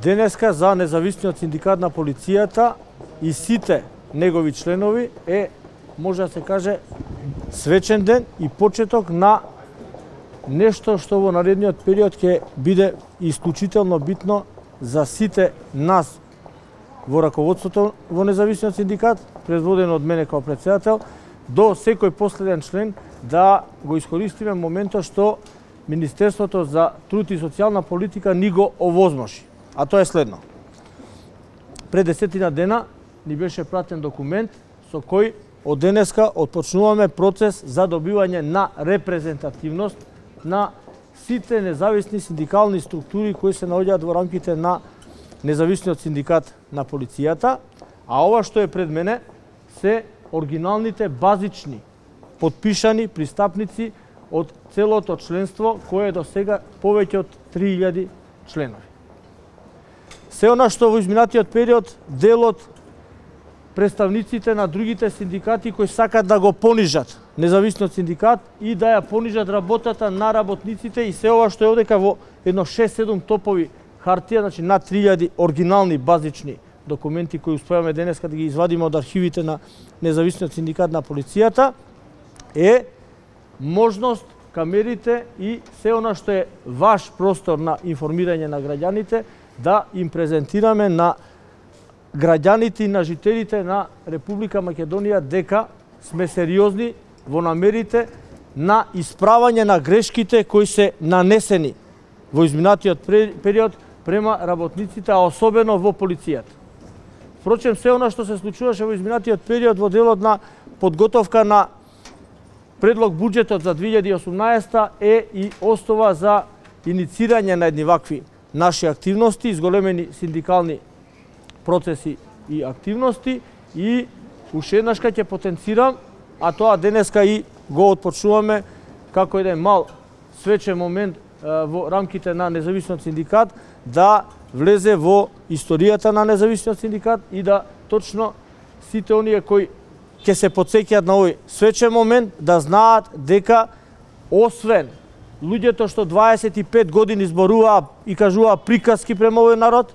Денеска за независниот синдикат на полицијата и сите негови членови е, може да се каже, свечен ден и почеток на нешто што во наредниот период ќе биде исклучително битно за сите нас во раководството во независниот синдикат, предводено од мене како претседател, до секој последен член, да го искористиме моментот што Министерството за труд и социјална политика ни го овозможи. А тоа е следно. Пред 10 дена ни беше пратен документ со кој од денеска отпочнуваме процес за добивање на репрезентативност на сите независни синдикални структури кои се наоѓаат во рамките на независниот синдикат на полицијата, а ова што е пред мене се оригиналните базични подпишани пристапници од целото членство кое е до сега повеќе од 3000 членови. Се она што во изминатиот период делот представниците на другите синдикати кои сакат да го понижат независниот синдикат и да ја понижат работата на работниците и се ова што е одека во едно 6-7 топови хартија, значи над 3000 оригинални базични документи кои успеаваме денеска да ги извадиме од архивите на независниот синдикат на полицијата, е можност камерите и се она што е ваш простор на информирање на граѓаните да им презентираме на граѓаните и на жителите на Република Македонија дека сме сериозни во намерите на исправање на грешките кои се нанесени во изминатиот период према работниците, а особено во полицијата. Впрочем, се она што се случуваше во изминатиот период во делот на подготовка на предлог буџетот за 2018 е и основа за иницирање на едни вакви наши активности, изголемени синдикални процеси и активности, и уште еднашка ќе потенцирам, а тоа денеска и го отпочнуваме како еден мал свечен момент во рамките на независниот синдикат, да влезе во историјата на независниот синдикат и да точно сите оние кои ќе се потсеќаат на овој свечен момент да знаат дека освен луѓето што 25 години зборуваа и кажуваа приказки према овој народ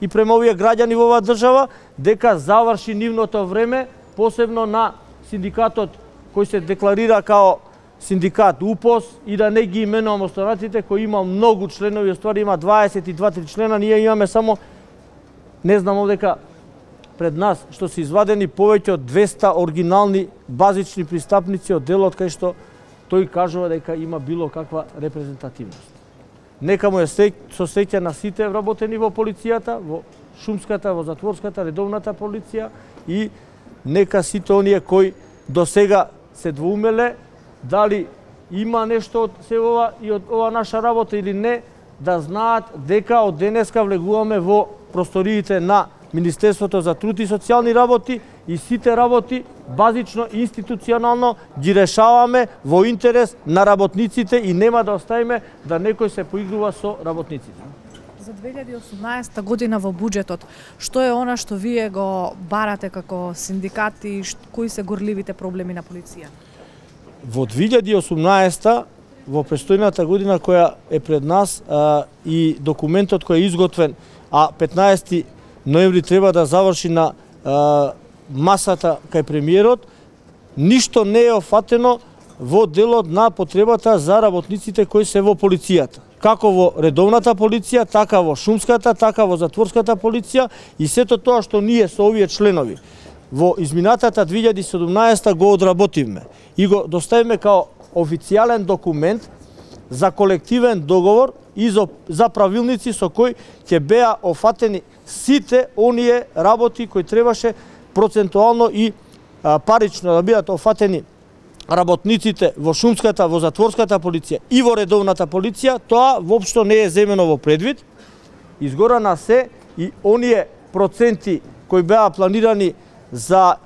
и према овие граѓани во оваа држава, дека заврши нивното време, посебно на синдикатот кој се декларира као синдикат УПОС, и да не ги именувам останатите, кои има многу членови, оствари има 22-3 члена, ние имаме само, не знам овдека пред нас, што се извадени повеќе од 200 оригинални базични пристапници од делот кај што тој кажува дека има било каква репрезентативност. Нека му е со сеќа на сите вработени во полицијата, во шумската, во затворската, редовната полиција, и нека сите оние кои до сега се двоумеле дали има нешто од се ова и од ова наша работа или не, да знаат дека од денеска влегуваме во просториите на Министерството за труд и социјални работи и сите работи базично и институционално ги решаваме во интерес на работниците и нема да оставиме да некој се поигрува со работниците. За 2018 година во буџетот, што е она што вие го барате како синдикат и кои се горливите проблеми на полиција? Во 2018 во престојната година која е пред нас и документот кој е изготвен, а 15 ноември треба да заврши на масата кај премиерот, ништо не е офатено во делот на потребата за работниците кои се во полицијата. Како во редовната полиција, така во шумската, така во затворската полиција, и сето тоа што ние со овие членови во изминатата 2017 го одработивме и го доставиме као официјален документ за колективен договор и за правилници со кој ќе беа офатени сите оние работи кои требаше процентуално и парично да бидат офатени работниците во шумската, во затворската полиција и во редовната полиција. Тоа воопшто не е земено во предвид. Изгора на се и оние проценти кои беа планирани за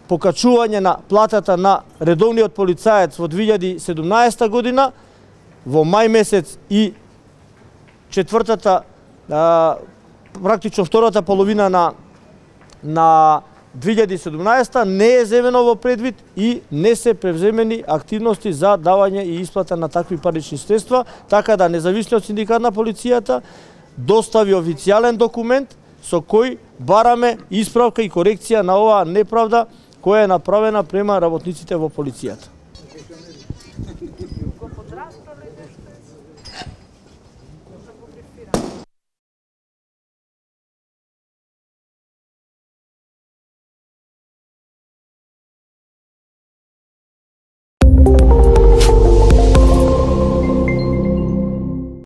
покачување на платата на редовниот полицаец во 2017 година, во мај месец и практично втората половина на 2017 не е земено во предвид и не се превземени активности за давање и исплата на такви парични средства, така да независниот синдикат на полицијата достави официјален документ со кој бараме исправка и корекција на оваа неправда која е направена према работниците во полицијата.